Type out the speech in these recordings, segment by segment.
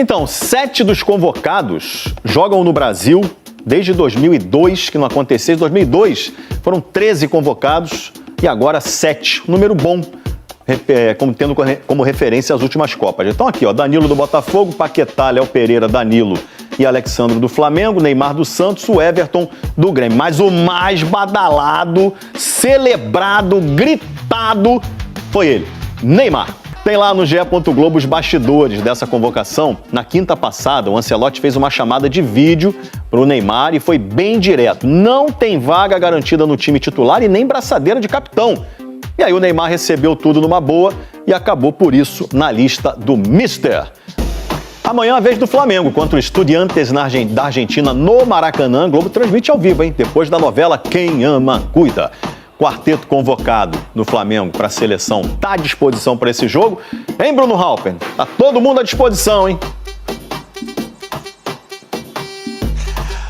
Então, 7 dos convocados jogam no Brasil desde 2002, que não acontecia. Em 2002 foram 13 convocados e agora 7. Um número bom, tendo como referência as últimas Copas. Então aqui, ó, Danilo do Botafogo, Paquetá, Léo Pereira, Danilo e Alexandro do Flamengo, Neymar do Santos, o Everton do Grêmio. Mas o mais badalado, celebrado, gritado foi ele, Neymar. Tem lá no GE. Globo os bastidores dessa convocação. Na quinta passada, o Ancelotti fez uma chamada de vídeo para o Neymar e foi bem direto. Não tem vaga garantida no time titular e nem braçadeira de capitão. E aí o Neymar recebeu tudo numa boa e acabou por isso na lista do Mister. Amanhã a vez do Flamengo contra o Estudiantes da Argentina no Maracanã. Globo transmite ao vivo, hein? Depois da novela Quem Ama, Cuida. Quarteto convocado no Flamengo para a seleção está à disposição para esse jogo. Hein, Bruno Halper? Tá todo mundo à disposição, hein?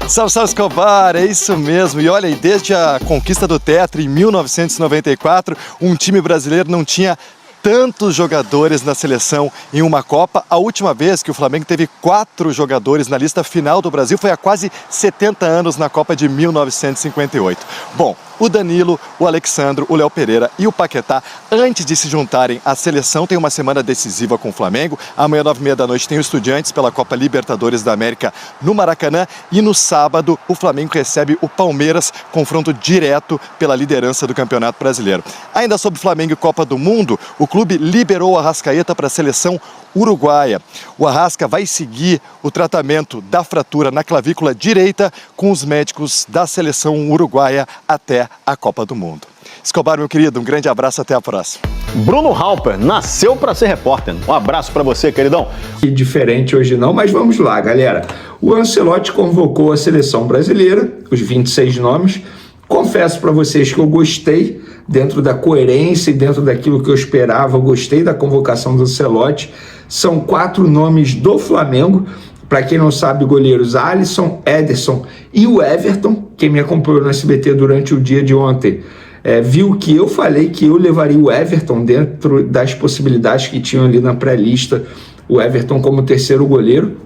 Salve, Escobar, é isso mesmo. E olha, desde a conquista do Tetra em 1994, um time brasileiro não tinha tantos jogadores na seleção em uma Copa. A última vez que o Flamengo teve 4 jogadores na lista final do Brasil foi há quase 70 anos, na Copa de 1958. Bom, o Danilo, o Alexandro, o Léo Pereira e o Paquetá, antes de se juntarem à seleção, tem uma semana decisiva com o Flamengo. Amanhã, 9h30 tem o Estudiantes pela Copa Libertadores da América no Maracanã. E no sábado, o Flamengo recebe o Palmeiras, confronto direto pela liderança do Campeonato Brasileiro. Ainda sobre Flamengo e Copa do Mundo, o clube liberou o Arrascaeta para a seleção uruguaia. O Arrasca vai seguir o tratamento da fratura na clavícula direita com os médicos da seleção uruguaia até a Copa do Mundo. Escobar, meu querido, um grande abraço, até a próxima. Bruno Halper nasceu para ser repórter. Um abraço para você, queridão. Que diferente hoje não, mas vamos lá, galera. O Ancelotti convocou a seleção brasileira, os 26 nomes. Confesso para vocês que eu gostei, dentro da coerência e dentro daquilo que eu esperava, eu gostei da convocação do Ancelotti. São 4 nomes do Flamengo. Para quem não sabe, goleiros Alisson, Ederson e o Everton. Quem me acompanhou no SBT durante o dia de ontem viu que eu falei que eu levaria o Everton dentro das possibilidades que tinham ali na pré-lista, o Everton como terceiro goleiro.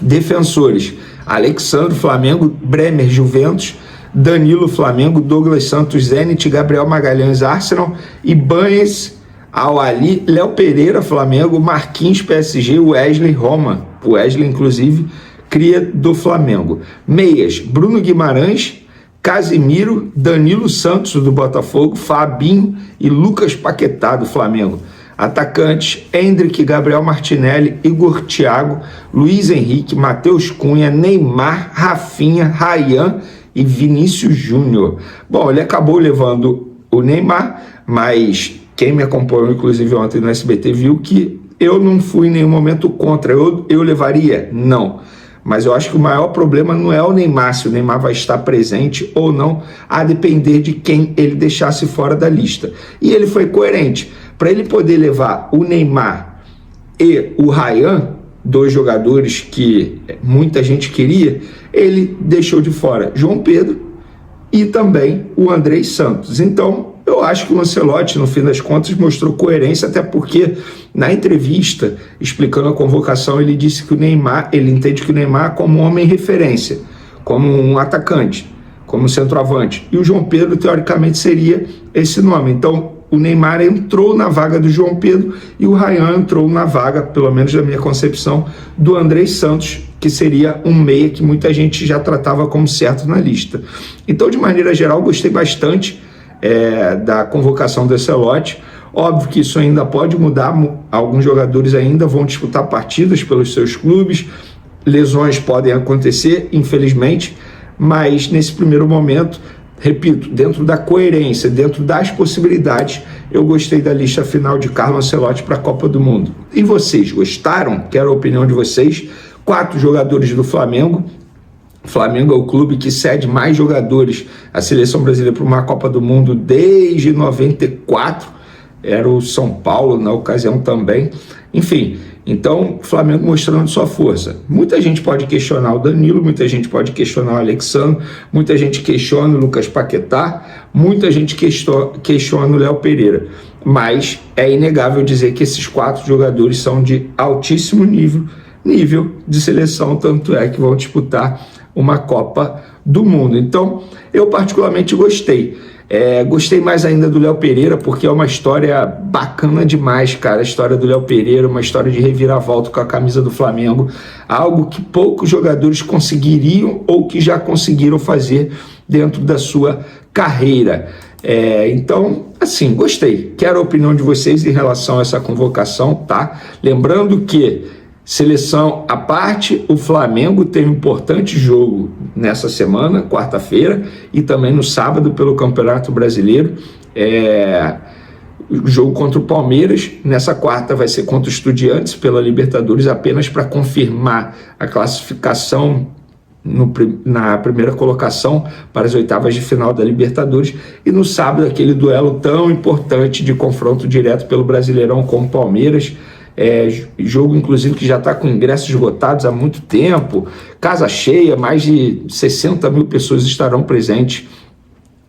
Defensores: Alexandre, Flamengo, Bremer, Juventus, Danilo, Flamengo, Douglas Santos, Zenit, Gabriel Magalhães, Arsenal, Ibañez, Al-Ali, Léo Pereira, Flamengo, Marquinhos, PSG, Wesley, Roma. O Wesley, inclusive, cria do Flamengo. Meias: Bruno Guimarães, Casimiro, Danilo Santos, do Botafogo, Fabinho e Lucas Paquetá, do Flamengo. Atacantes: Endrick, Gabriel Martinelli, Igor Thiago, Luiz Henrique, Matheus Cunha, Neymar, Rafinha, Ryan e Vinícius Júnior. Bom, ele acabou levando o Neymar, mas quem me acompanhou, inclusive ontem no SBT, viu que eu não fui em nenhum momento contra. Eu levaria? Não. Mas eu acho que o maior problema não é o Neymar, se o Neymar vai estar presente ou não, a depender de quem ele deixasse fora da lista. E ele foi coerente. Para ele poder levar o Neymar e o Ryan, 2 jogadores que muita gente queria, ele deixou de fora João Pedro e também o Andrei Santos. Então, eu acho que o Ancelotti, no fim das contas, mostrou coerência, até porque na entrevista, explicando a convocação, ele disse que o Neymar, ele entende que o Neymar como um homem referência, como um atacante, como centroavante. E o João Pedro, teoricamente, seria esse nome. Então, o Neymar entrou na vaga do João Pedro e o Ryan entrou na vaga, pelo menos da minha concepção, do Andrei Santos, que seria um meia que muita gente já tratava como certo na lista. Então, de maneira geral, gostei bastante da convocação do Ancelotti. Óbvio que isso ainda pode mudar, alguns jogadores ainda vão disputar partidas pelos seus clubes, lesões podem acontecer, infelizmente, mas nesse primeiro momento, repito, dentro da coerência, dentro das possibilidades, eu gostei da lista final de Carlo Ancelotti para a Copa do Mundo. E vocês gostaram? Quero a opinião de vocês. 4 jogadores do Flamengo. O Flamengo é o clube que cede mais jogadores à seleção brasileira para uma Copa do Mundo desde 94. Era o São Paulo na ocasião também. Enfim, então o Flamengo mostrando sua força. Muita gente pode questionar o Danilo, muita gente pode questionar o Alexandre, muita gente questiona o Lucas Paquetá, muita gente questiona o Léo Pereira. Mas é inegável dizer que esses 4 jogadores são de altíssimo nível nível de seleção, tanto é que vão disputar uma Copa do Mundo. Então, eu particularmente gostei. Gostei mais ainda do Léo Pereira, porque é uma história bacana demais, cara. A história do Léo Pereira, uma história de reviravolta com a camisa do Flamengo, algo que poucos jogadores conseguiriam ou que já conseguiram fazer dentro da sua carreira. Então, assim, gostei. Quero a opinião de vocês em relação a essa convocação, tá? Lembrando que, seleção à parte, o Flamengo tem um importante jogo nessa semana, quarta-feira, e também no sábado pelo Campeonato Brasileiro. O jogo contra o Palmeiras, nessa quarta vai ser contra o Estudiantes pela Libertadores, apenas para confirmar a classificação na primeira colocação para as oitavas de final da Libertadores, e no sábado aquele duelo tão importante de confronto direto pelo Brasileirão com o Palmeiras, jogo inclusive que já está com ingressos esgotados há muito tempo, casa cheia, mais de 60 mil pessoas estarão presentes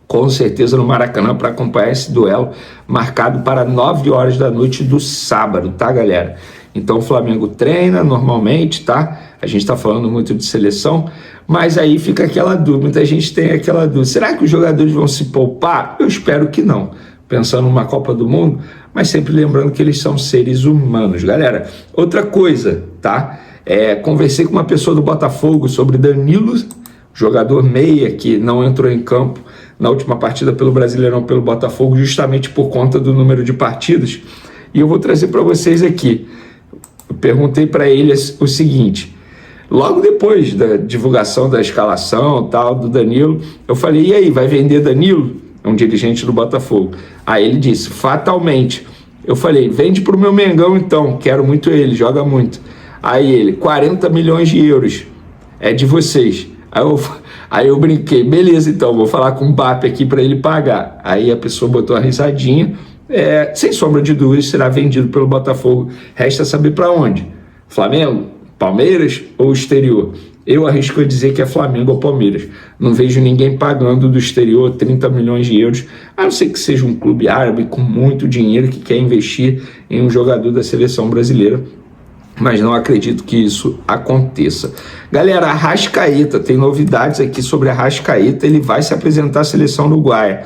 com certeza no Maracanã para acompanhar esse duelo, marcado para 9 horas da noite do sábado, tá, galera? Então o Flamengo treina normalmente, tá? A gente está falando muito de seleção, mas aí fica aquela dúvida, muita gente tem aquela dúvida, será que os jogadores vão se poupar? Eu espero que não, pensando numa Copa do Mundo, mas sempre lembrando que eles são seres humanos. Galera, outra coisa, tá? Conversei com uma pessoa do Botafogo sobre Danilo, jogador meia que não entrou em campo na última partida pelo Brasileirão pelo Botafogo, justamente por conta do número de partidas, e eu vou trazer para vocês aqui. Eu perguntei para ele o seguinte, logo depois da divulgação da escalação tal do Danilo, eu falei, e aí, vai vender Danilo? É um dirigente do Botafogo. Aí ele disse, fatalmente. Eu falei, vende pro meu Mengão então, quero muito ele, joga muito. Aí ele, 40 milhões de euros, é de vocês. Aí eu brinquei, beleza então, vou falar com o BAP aqui para ele pagar. Aí a pessoa botou a risadinha, sem sombra de dúvida, será vendido pelo Botafogo. Resta saber para onde? Flamengo, Palmeiras ou exterior? Eu arrisco a dizer que é Flamengo ou Palmeiras. Não vejo ninguém pagando do exterior 30 milhões de euros, a não ser que seja um clube árabe com muito dinheiro que quer investir em um jogador da seleção brasileira, mas não acredito que isso aconteça. Galera, Arrascaeta, tem novidades aqui sobre Arrascaeta, ele vai se apresentar à seleção uruguaia,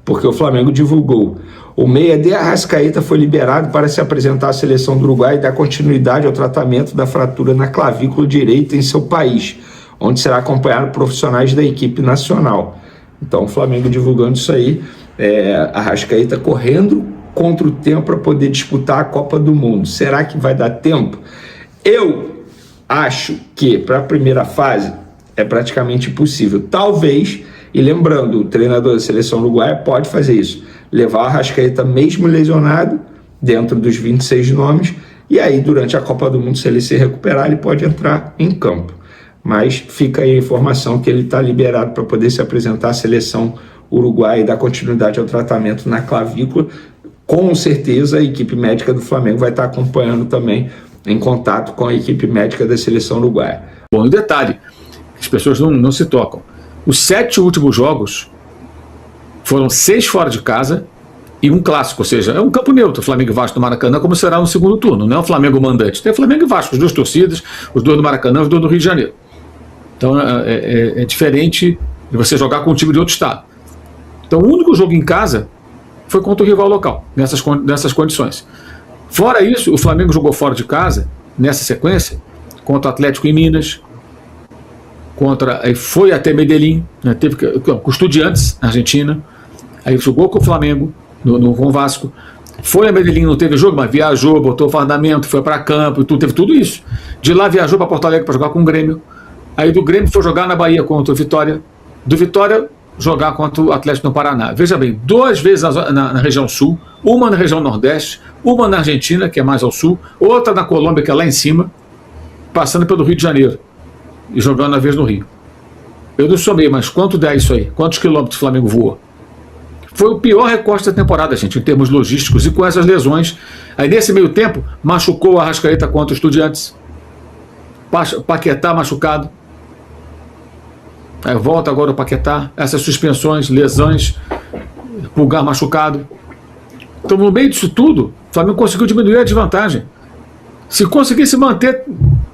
porque o Flamengo divulgou. O meia de Arrascaeta foi liberado para se apresentar à seleção do Uruguai e dar continuidade ao tratamento da fratura na clavícula direita em seu país, onde será acompanhado profissionais da equipe nacional. Então o Flamengo divulgando isso aí, Arrascaeta correndo contra o tempo para poder disputar a Copa do Mundo. Será que vai dar tempo? Eu acho que para a primeira fase é praticamente impossível. Talvez, e lembrando, o treinador da seleção uruguaia pode fazer isso, levar o Arrascaeta mesmo lesionado dentro dos 26 nomes, e aí durante a Copa do Mundo, se ele se recuperar, ele pode entrar em campo. Mas fica aí a informação que ele está liberado para poder se apresentar à seleção uruguaia e dar continuidade ao tratamento na clavícula. Com certeza a equipe médica do Flamengo vai estar acompanhando também, em contato com a equipe médica da seleção uruguaia. Bom, e detalhe, as pessoas não se tocam. Os 7 últimos jogos foram 6 fora de casa e um clássico, ou seja, é um campo neutro, Flamengo e Vasco do Maracanã, como será no segundo turno, não é o Flamengo mandante, tem Flamengo e Vasco, as 2 torcidas, os 2 do Maracanã, os 2 do Rio de Janeiro. Então é diferente de você jogar com um time de outro estado. Então o único jogo em casa foi contra o rival local, nessas condições. Fora isso, o Flamengo jogou fora de casa, nessa sequência, contra o Atlético em Minas, foi até Medellín, né, teve com o Estudiantes, na Argentina, aí jogou com o Flamengo, com o Vasco, foi a Medellín, não teve jogo, mas viajou, botou o fardamento, foi para campo, teve tudo isso. De lá viajou para Porto Alegre para jogar com o Grêmio, aí do Grêmio foi jogar na Bahia contra o Vitória, do Vitória jogar contra o Atlético no Paraná. Veja bem, 2 vezes na região sul, uma na região nordeste, uma na Argentina, que é mais ao sul, outra na Colômbia, que é lá em cima, passando pelo Rio de Janeiro e jogando a vez no Rio. Eu não somei, mas quanto dá isso aí? Quantos quilômetros o Flamengo voou? Foi o pior recorte da temporada, gente, em termos logísticos, e com essas lesões. Aí nesse meio tempo, machucou a Arrascaeta contra o Estudiantes, Paquetá machucado, aí volta agora o Paquetá, essas suspensões, lesões, Pulgar machucado. Então no meio disso tudo, o Flamengo conseguiu diminuir a desvantagem. Se conseguisse manter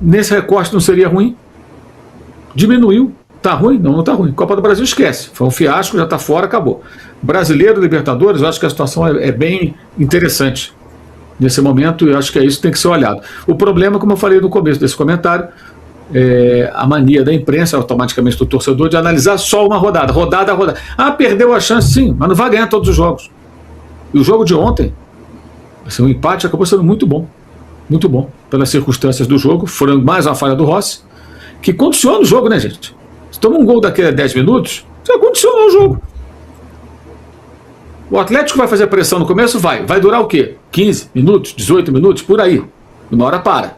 nesse recorte não seria ruim? Diminuiu. Tá ruim? Não tá ruim. Copa do Brasil esquece. Foi um fiasco, já tá fora, acabou. Brasileiro, Libertadores, eu acho que a situação é bem interessante. Nesse momento, eu acho que é isso que tem que ser olhado. O problema, como eu falei no começo desse comentário, é a mania da imprensa, automaticamente do torcedor, de analisar só uma rodada. Ah, perdeu a chance, sim, mas não vai ganhar todos os jogos. E o jogo de ontem, assim, o empate acabou sendo muito bom. Muito bom. Pelas circunstâncias do jogo, foram mais uma falha do Rossi, que condiciona o jogo, né, gente? Se toma um gol daquele a 10 minutos, você condicionou o jogo. O Atlético vai fazer pressão no começo? Vai. Vai durar o quê? 15 minutos, 18 minutos, por aí. Uma hora para.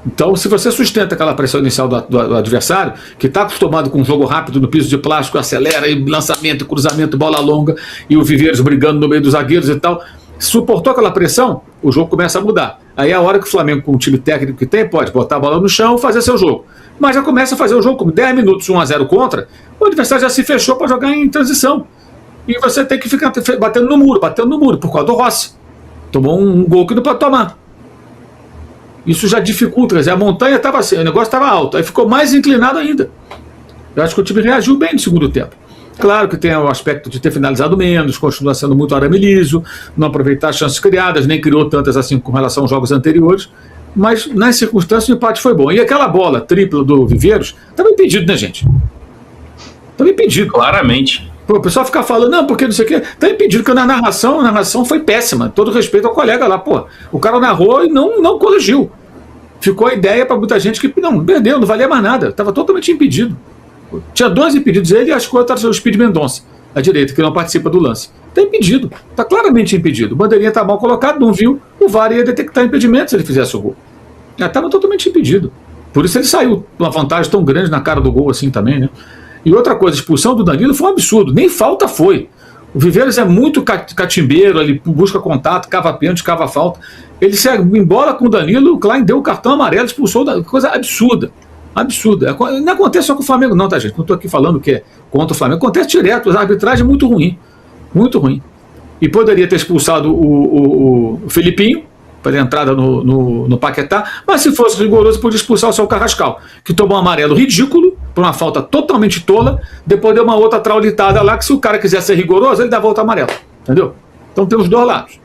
Então, se você sustenta aquela pressão inicial do adversário, que está acostumado com um jogo rápido no piso de plástico, acelera, e lançamento, cruzamento, bola longa, e o Viveiros brigando no meio dos zagueiros e tal, suportou aquela pressão, o jogo começa a mudar. Aí é a hora que o Flamengo, com o time técnico que tem, pode botar a bola no chão e fazer seu jogo. Mas já começa a fazer o jogo com 10 minutos, 1-0 contra, o adversário já se fechou para jogar em transição. E você tem que ficar batendo no muro, por causa do Rossi. Tomou um gol que não pode tomar. Isso já dificulta, quer dizer, a montanha estava assim, o negócio estava alto, aí ficou mais inclinado ainda. Eu acho que o time reagiu bem no segundo tempo. Claro que tem o aspecto de ter finalizado menos, continua sendo muito arame liso, não aproveitar as chances criadas, nem criou tantas assim com relação aos jogos anteriores, mas nas circunstâncias o empate foi bom. E aquela bola tripla do Viveiros estava impedido, né, gente? Estava impedido. Claramente. Pô, o pessoal fica falando, não, porque não sei o quê. Está impedido, porque a narração foi péssima. Todo respeito ao colega lá, pô. O cara narrou e não corrigiu. Ficou a ideia para muita gente que não perdeu, não valia mais nada. Estava totalmente impedido. Tinha 2 impedidos, ele e acho que o outro era o Speed Mendonça, à direita, que não participa do lance. Está impedido. Está claramente impedido. O bandeirinha está mal colocado, não viu. O VAR ia detectar impedimento se ele fizesse o gol. Já estava totalmente impedido. Por isso ele saiu com uma vantagem tão grande na cara do gol assim também, né? E outra coisa, a expulsão do Danilo foi um absurdo, nem falta foi. O Viveiros é muito catimbeiro, ele busca contato, cava pênalti, cava falta. Ele se embola com o Danilo, o Klein deu o cartão amarelo, expulsou, coisa absurda. Absurda. Não acontece só com o Flamengo não, tá, gente? Não estou aqui falando que é contra o Flamengo, acontece direto, a arbitragem é muito ruim. Muito ruim. E poderia ter expulsado o Felipinho, para a entrada no Paquetá, mas se fosse rigoroso, podia expulsar o seu Carrascal, que tomou um amarelo ridículo, por uma falta totalmente tola, depois deu uma outra traulitada lá, que se o cara quiser ser rigoroso, ele dá a volta amarela, entendeu? Então tem os dois lados.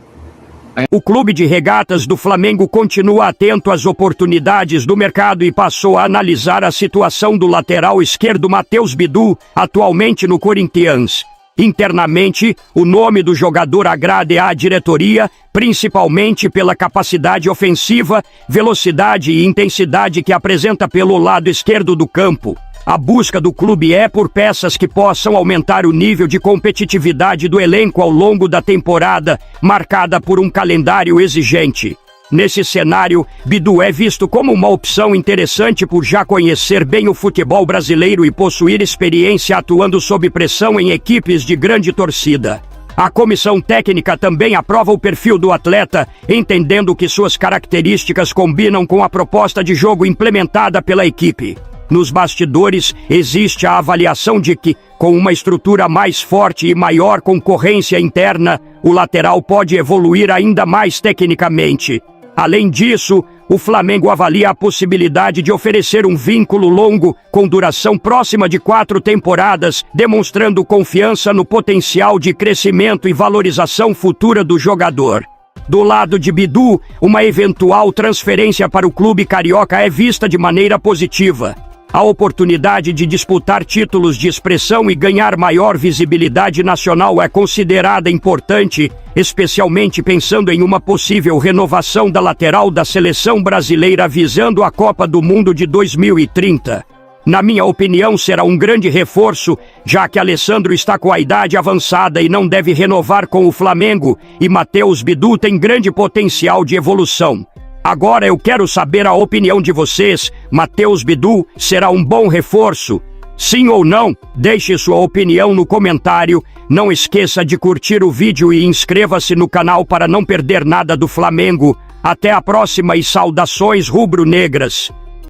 O Clube de Regatas do Flamengo continua atento às oportunidades do mercado e passou a analisar a situação do lateral esquerdo Matheus Bidu, atualmente no Corinthians. Internamente, o nome do jogador agrada à diretoria, principalmente pela capacidade ofensiva, velocidade e intensidade que apresenta pelo lado esquerdo do campo. A busca do clube é por peças que possam aumentar o nível de competitividade do elenco ao longo da temporada, marcada por um calendário exigente. Nesse cenário, Bidu é visto como uma opção interessante por já conhecer bem o futebol brasileiro e possuir experiência atuando sob pressão em equipes de grande torcida. A comissão técnica também aprova o perfil do atleta, entendendo que suas características combinam com a proposta de jogo implementada pela equipe. Nos bastidores, existe a avaliação de que, com uma estrutura mais forte e maior concorrência interna, o lateral pode evoluir ainda mais tecnicamente. Além disso, o Flamengo avalia a possibilidade de oferecer um vínculo longo, com duração próxima de 4 temporadas, demonstrando confiança no potencial de crescimento e valorização futura do jogador. Do lado de Bidu, uma eventual transferência para o clube carioca é vista de maneira positiva. A oportunidade de disputar títulos de expressão e ganhar maior visibilidade nacional é considerada importante, especialmente pensando em uma possível renovação da lateral da seleção brasileira visando a Copa do Mundo de 2030. Na minha opinião, será um grande reforço, já que Alessandro está com a idade avançada e não deve renovar com o Flamengo, e Matheus Bidu tem grande potencial de evolução. Agora eu quero saber a opinião de vocês. Matheus Bidu será um bom reforço? Sim ou não? Deixe sua opinião no comentário. Não esqueça de curtir o vídeo e inscreva-se no canal para não perder nada do Flamengo. Até a próxima e saudações rubro-negras.